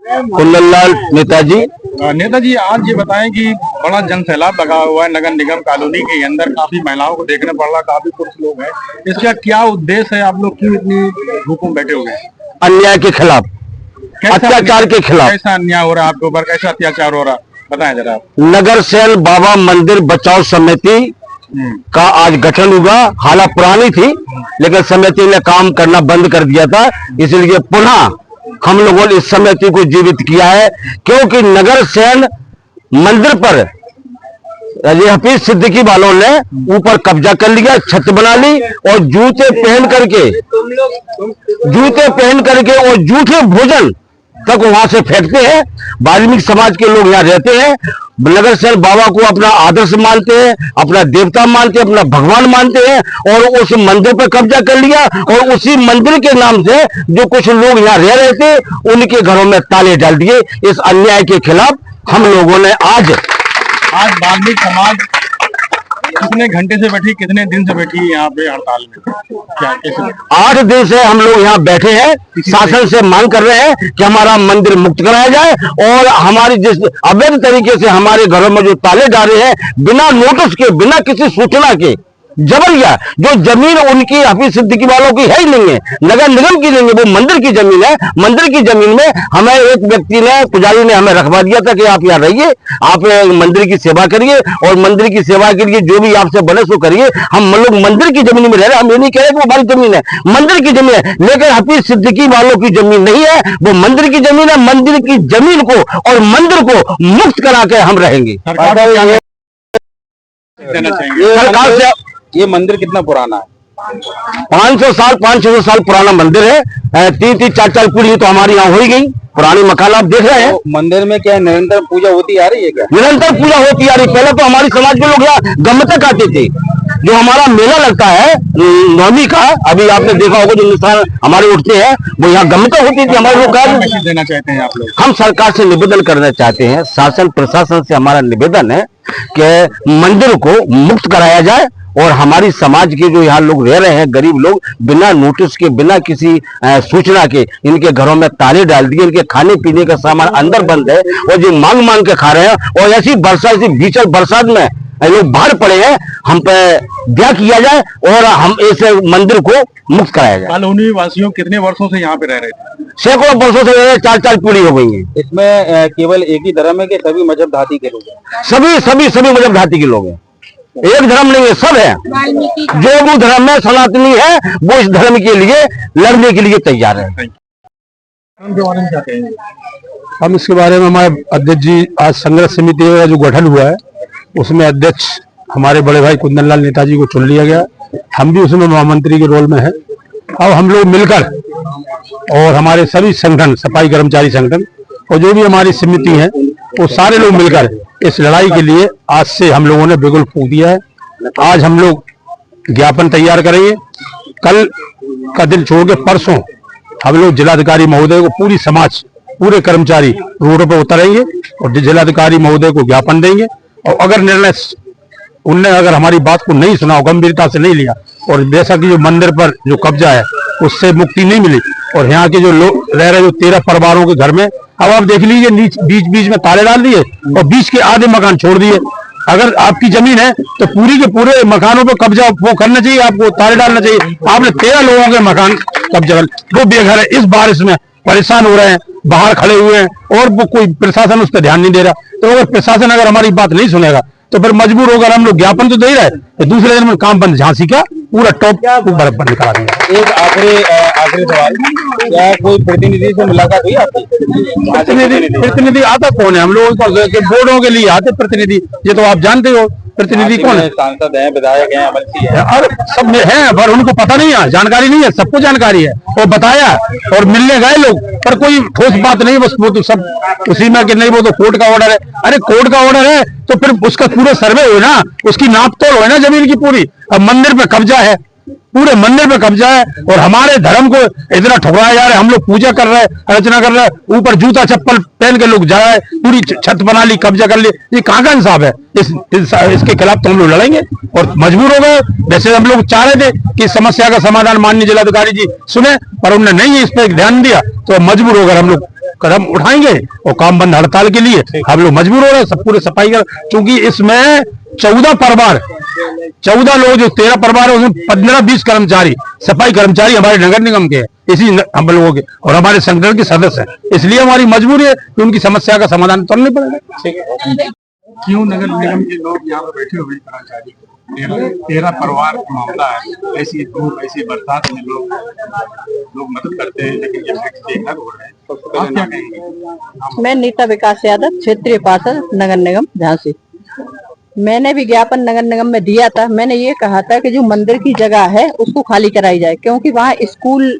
कुंदनलाल नेताजी। नेताजी, आज ये बताएं कि बड़ा जन सैलाब लगा हुआ है नगर निगम कॉलोनी के अंदर, काफी महिलाओं को देखने पड़ रहा, काफी पुरुष लोग हैं, इसका क्या उद्देश्य है? आप लोग क्यों इतनी धूप में बैठे हुए हैं? अन्याय के खिलाफ, अत्याचार के खिलाफ। कैसा अन्याय हो रहा है आपके ऊपर, कैसा अत्याचार हो रहा है, बताएं जरा आप। नगर सेल बाबा मंदिर बचाओ समिति का आज गठन हुआ। हालत पुरानी थी लेकिन समिति ने काम करना बंद कर दिया था, इसलिए पुनः हम लोगों ने इस समिति को जीवित किया है, क्योंकि नगर सेन मंदिर पर हफीज सिद्दीकी वालों ने ऊपर कब्जा कर लिया, छत बना ली और जूते पहन करके और जूठे भोजन तक वहां से फेंकते हैं। वाल्मीकि समाज के लोग यहाँ रहते हैं, नगर सेन बाबा को अपना आदर्श मानते हैं, अपना देवता मानते हैं, अपना भगवान मानते हैं, और उस मंदिर पर कब्जा कर लिया। और उसी मंदिर के नाम से जो कुछ लोग यहाँ रह रहे थे उनके घरों में ताले डाल दिए। इस अन्याय के खिलाफ हम लोगों ने आज वाल्मीकि समाज कितने घंटे से बैठी, कितने दिन से बैठी यहाँ पे हड़ताल में? क्या कैसे? 8 दिन से हम लोग यहाँ बैठे हैं, शासन से मांग कर रहे हैं कि हमारा मंदिर मुक्त कराया जाए, और हमारी जिस अवैध तरीके से हमारे घरों में जो ताले डाले हैं, बिना नोटिस के, बिना किसी सूचना के जबरिया, जो जमीन उनकी हफीज सिद्दीकी वालों की है ही नहीं है, नगर निगम की नहीं है, वो मंदिर की जमीन है। मंदिर की जमीन में हमें एक व्यक्ति ने, पुजारी ने हमें रखवा दिया था कि आप यहाँ रहिए, आप मंदिर की सेवा करिए, और मंदिर की सेवा के लिए जो भी आपसे बने सो करिए। हम लोग मंदिर की जमीन में रह रहे हैं, हम ये नहीं कह रहे कि वो हमारी जमीन है, मंदिर की जमीन है, लेकिन हफीज सिद्दीकी वालों की जमीन नहीं है, वो मंदिर की जमीन है। मंदिर की जमीन को और मंदिर को मुक्त करा के हम रहेंगे। सरकार से ये मंदिर कितना पुराना है? 500 साल पुराना मंदिर है। 3-3, 4-4 पीढ़ी तो हमारी यहाँ हो ही गई। पुरानी मकान आप देख रहे हैं। तो मंदिर में क्या निरंतर पूजा होती आ रही है क्या? निरंतर पूजा होती आ रही। पहले तो हमारी समाज के लोग यहाँ गमतक आते थे, जो हमारा मेला लगता है नवमी का, अभी आपने देखा होगा, जो निशान हमारे उठते हैं वो यहाँ गमतक होती थी। हमारे लोग मैसेज देना चाहते हैं आप लोग? हम सरकार से निवेदन करना चाहते हैं, शासन प्रशासन से हमारा निवेदन है कि मंदिर को मुक्त कराया जाए, और हमारी समाज के जो यहाँ लोग रह रहे हैं, गरीब लोग, बिना नोटिस के, बिना किसी सूचना के इनके घरों में ताले डाल दिए, इनके खाने पीने का सामान अंदर बंद है, और जो मांग के खा रहे हैं। और ऐसी भीषण बरसात में लोग बाहर पड़े हैं, हम पे दया किया जाए और हम इस मंदिर को मुक्त कराया जाए। कॉलोनी वासियों कितने वर्षों से यहाँ पे रह रहे थे? सैकड़ों वर्षों से रह रहे, 4-4 पीढ़ी हो गई है। इसमें केवल एक ही धर्म है कि सभी मजहब धाती के लोग हैं? सभी मजहब धाती के लोग हैं, एक धर्म नहीं है, सब है। जो वो धर्म में सनातनी है वो इस धर्म के लिए लड़ने के लिए तैयार है। हम इसके बारे में हमारे अध्यक्ष जी, आज संघर्ष समिति का जो गठन हुआ है उसमें अध्यक्ष हमारे बड़े भाई कुंदनलाल नेताजी को चुन लिया गया। हम भी उसमें महामंत्री के रोल में हैं। अब हम लोग मिलकर और हमारे सभी संगठन, सफाई कर्मचारी संगठन और जो भी हमारी समिति है, वो सारे लोग मिलकर इस लड़ाई के लिए आज से हम लोगों ने बिगुल फूंक दिया है। आज हम लोग ज्ञापन तैयार करेंगे। कल का दिन छोड़ के परसों हम लोग जिलाधिकारी महोदय को, पूरी समाज, पूरे कर्मचारी रोड पर उतरेंगे और जिलाधिकारी महोदय को ज्ञापन देंगे। और अगर निर्णय उनने अगर हमारी बात को नहीं सुना, गंभीरता से नहीं लिया, और जैसा कि जो मंदिर पर जो कब्जा है उससे मुक्ति नहीं मिली, और यहाँ के जो लोग रह रहे, जो 13 परिवारों के घर में, अब आप देख लीजिए, बीच में ताले डाल दिए और बीच के आधे मकान छोड़ दिए। अगर आपकी जमीन है तो पूरी के पूरे मकानों पर कब्जा वो करना चाहिए, आपको ताले डालना चाहिए। आपने 13 लोगों के मकान कब्जा, वो बेघर है, इस बारिश में परेशान हो रहे हैं, बाहर खड़े हुए हैं, और वो कोई प्रशासन उस पर ध्यान नहीं दे रहा। तो अगर प्रशासन अगर हमारी बात नहीं सुनेगा तो फिर मजबूर होकर हम लोग ज्ञापन तो दे रहे हैं, तो दूसरे दिन में काम बंद, झांसी का पूरा टॉप बंद करा दिया। एक आखिरी सवाल, क्या कोई प्रतिनिधि से मुलाकात हुई आपकी? प्रतिनिधि आता कौन है? हम लोग बोर्डों के लिए आते प्रतिनिधि, ये तो आप जानते हो प्रतिनिधि कौन है? सांसद हैं, विधायक हैं, एमएलसी हैं, और सब में है, पर उनको पता नहीं है, जानकारी नहीं है। सबको जानकारी है, वो बताया और मिलने गए लोग, पर कोई ठोस बात नहीं। बस वो तो सब उसी में कि नहीं, वो तो कोर्ट का ऑर्डर है। अरे कोर्ट का ऑर्डर है तो फिर उसका पूरा सर्वे हो ना, उसकी नाप तोल हो ना जमीन की पूरी। अब मंदिर पे कब्जा है, पूरे मंदिर पे कब्जा है, और हमारे धर्म को इतना ठुकराया जा रहा है। हम लोग पूजा कर रहे हैं, अर्चना कर रहे हैं, ऊपर जूता चप्पल पहन के लोग जा रहे हैं, पूरी छत बना ली, कब्जा कर ली। ये कहाँ का इंसाफ है? इसके खिलाफ तो हम लोग लड़ेंगे और मजबूर हो गए। वैसे हम लोग चाह रहे थे कि समस्या का समाधान माननीय जिलाधिकारी जी सुने, पर उन्होंने नहीं इस पर ध्यान दिया, तो मजबूर होकर हम लोग कदम उठाएंगे और काम बंद हड़ताल के लिए हम लोग मजबूर हो रहे हैं। सब पूरे सफाई कर, क्योंकि इसमें 14 परिवार, 14 लोग, जो 13 परिवार है उसमें 15-20 कर्मचारी, सफाई कर्मचारी हमारे नगर निगम के हैं, इसी हम लोगों के, और हमारे संगठन के सदस्य हैं। इसलिए हमारी मजबूरी है कि उनकी समस्या का समाधान करना पड़ेगा। क्यों नगर निगम के लोग यहाँ पर बैठे हुए हैं कर्मचारी? 13 परिवार का मामला है, ऐसी धूप ऐसी बरसात में लोग मदद करते हैं, लेकिन ये बेघर हो रहे हैं। आप क्या कहेंगे? मैं नीता विकास यादव, क्षेत्रीय पार्षद नगर निगम झांसी। मैंने विज्ञापन नगर निगम में दिया था। मैंने ये कहा था कि जो मंदिर की जगह है उसको खाली कराई जाए, क्योंकि वहाँ स्कूल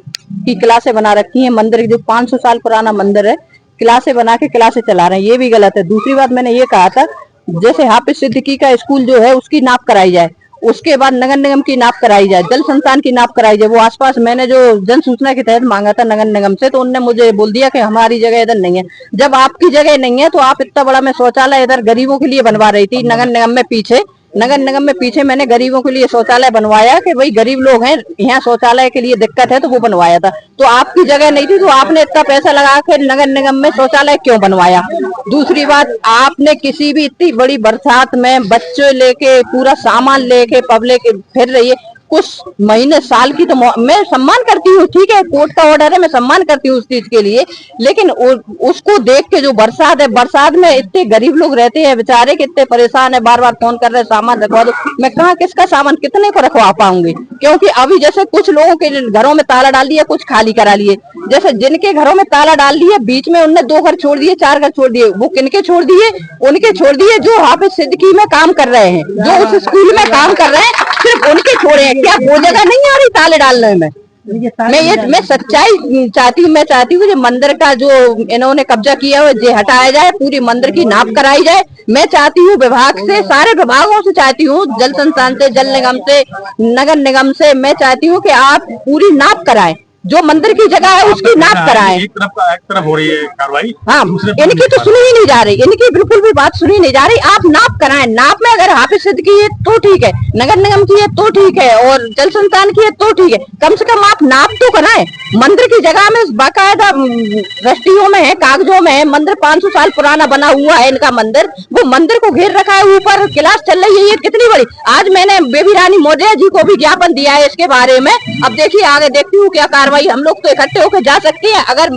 की क्लासें बना रखी हैं। मंदिर जो 500 साल पुराना मंदिर है, क्लासें बना के क्लासें चला रहे हैं, ये भी गलत है। दूसरी बात मैंने ये कहा था, जैसे हाफिज सिद्दीकी का स्कूल जो है उसकी नाप कराई जाए, उसके बाद नगर निगम की नाप कराई जाए, जल संस्थान की नाप कराई जाए। वो आसपास मैंने जो जन सूचना के तहत मांगा था नगर निगम से, तो उनने मुझे बोल दिया कि हमारी जगह इधर नहीं है। जब आपकी जगह नहीं है तो आप इतना बड़ा मैं शौचालय इधर गरीबों के लिए बनवा रही थी नगर निगम में पीछे। नगर निगम में पीछे मैंने गरीबों के लिए शौचालय बनवाया कि भाई गरीब लोग हैं, यहाँ शौचालय के लिए दिक्कत है, तो वो बनवाया था। तो आपकी जगह नहीं थी तो आपने इतना पैसा लगा के नगर निगम में शौचालय क्यों बनवाया? दूसरी बात, आपने किसी भी इतनी बड़ी बरसात में बच्चे लेके पूरा सामान लेके पब्लिक फिर रही है, कुछ महीने साल की, तो मैं सम्मान करती हूँ, ठीक है, कोर्ट का ऑर्डर है, मैं सम्मान करती हूँ उस चीज के लिए, लेकिन उसको देख के जो बरसात है, बरसात में इतने गरीब लोग रहते हैं बेचारे, कितने परेशान है, बार बार फोन कर रहे हैं सामान रखवा दो। मैं कहाँ किसका सामान कितने को रखवा पाऊंगी? क्योंकि अभी जैसे कुछ लोगों के घरों में ताला डाल दिया, कुछ खाली करा लिए। जैसे जिनके घरों में ताला डाल दिए, बीच में उनने 2 घर छोड़ दिए, 4 घर छोड़ दिए, वो किनके छोड़ दिए? उनके छोड़ दिए जो हाफिज सिद्दीकी में काम कर रहे हैं, जो उस स्कूल में काम कर रहे हैं, सिर्फ उनके छोड़े हैं। क्या वो जगह नहीं आ रही ताले डालने में? मैं सच्चाई चाहती हूँ। मैं चाहती हूँ कि मंदिर का जो इन्होंने कब्जा किया है ये हटाया जाए, पूरी मंदिर की नाप कराई जाए। मैं चाहती हूँ विभाग से, सारे विभागों से चाहती हूँ, जल संस्थान से, जल निगम से, नगर निगम से, मैं चाहती हूँ कि आप पूरी नाप कराएं, जो मंदिर की जगह है उसकी नाप कराएं। एक तरफ हो रही है कार्रवाई, हाँ, इनकी तो सुनी ही नहीं जा रही, इनकी बिल्कुल भी बात सुनी नहीं जा रही। आप नाप कराएं, नाप में अगर हाफिज सिद्दीकी है तो ठीक है, नगर निगम की है तो ठीक है, और जल संस्थान की है तो ठीक है, कम से कम आप नाप तो कराएं। मंदिर की जगह में बाकायदा रजिस्ट्रियों में है, कागजों में है, मंदिर 500 साल पुराना बना हुआ है इनका मंदिर, वो मंदिर को घेर रखा है, ऊपर क्लास चल रही है, ये कितनी बड़ी। आज मैंने बेबी रानी मौर्य जी को भी ज्ञापन दिया है इसके बारे में। अब देखिए आगे देखती हूँ क्या कार्रवाई। हम लोग तो इकट्ठे होकर जा सकते हैं, अगर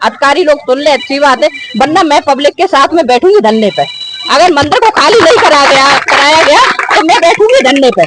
अधिकारी लोग सुन ले अच्छी बात है, वरना मैं पब्लिक के साथ में बैठूंगी धरने पे। अगर मंदिर को खाली नहीं कराया गया तो मैं बैठूंगी धरने पे।